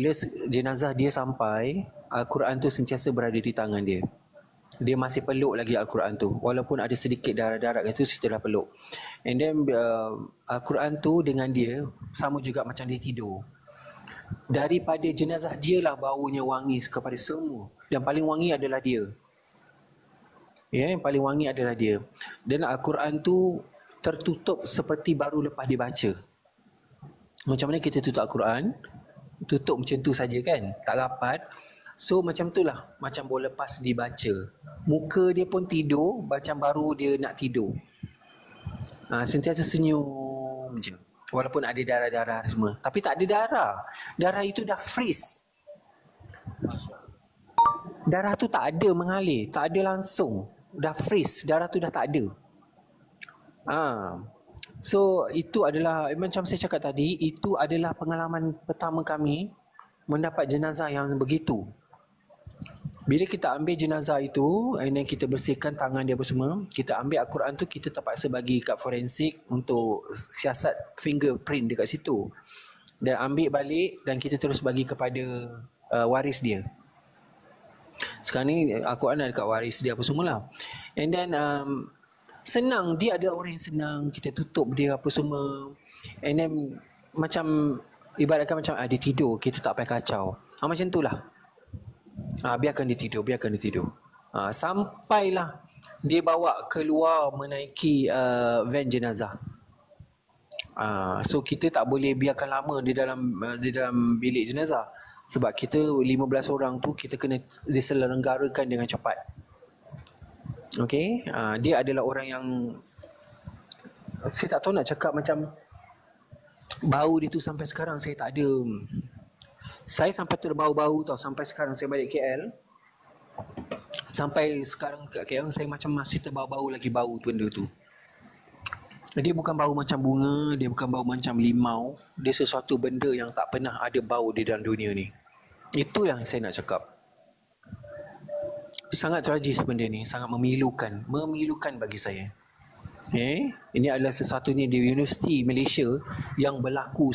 Bila jenazah dia sampai, Al-Quran tu sentiasa berada di tangan dia. Dia masih peluk lagi Al-Quran tu. Walaupun ada sedikit darah-darah itu, dia dah peluk. And then Al-Quran tu dengan dia sama juga macam dia tidur. Daripada jenazah dia lah baunya wangi kepada semua. Yang paling wangi adalah dia. Ya, yang paling wangi adalah dia. Dan Al-Quran tu tertutup seperti baru lepas dibaca. Macam mana kita tutup Al-Quran? Tutup macam tu saja kan? Tak rapat. So macam tu lah, macam baru lepas dibaca. Muka dia pun tidur, macam baru dia nak tidur. Sentiasa senyum je. Walaupun ada darah-darah semua. Tapi tak ada darah. Darah itu dah freeze. Darah tu tak ada mengalir, tak ada langsung. Dah freeze, darah tu dah tak ada. So itu adalah, macam saya cakap tadi, itu adalah pengalaman pertama kami mendapat jenazah yang begitu. Bila kita ambil jenazah itu, and then kita bersihkan tangan dia apa semua, kita ambil Al-Quran tu, kita terpaksa bagi kat forensik untuk siasat fingerprint dekat situ. Dan ambil balik dan kita terus bagi kepada waris dia. Sekarang ni Al-Quran ada kat waris dia apa semualah. And then senang, dia ada orang yang senang, kita tutup dia apa semua. And then macam ibaratkan macam dia tidur, kita tak payah kacau. Macam tu lah. Biarkan dia tidur, biarkan dia tidur. Sampailah dia bawa keluar menaiki van jenazah. So kita tak boleh biarkan lama di dalam bilik jenazah. Sebab kita 15 orang tu kita kena diselenggarakan dengan cepat. Okay, dia adalah orang yang saya tak tahu nak cakap, macam bau dia tu sampai sekarang saya tak ada. Saya sampai terbau-bau tau. Sampai sekarang saya balik KL, sampai sekarang kat KL saya macam masih terbau-bau lagi bau benda tu. Dia bukan bau macam bunga, dia bukan bau macam limau. Dia sesuatu benda yang tak pernah ada bau di dalam dunia ni. Itu yang saya nak cakap. Sangat tragis benda ni, sangat memilukan bagi saya. Ini adalah sesuatu ni di Universiti Malaysia yang berlaku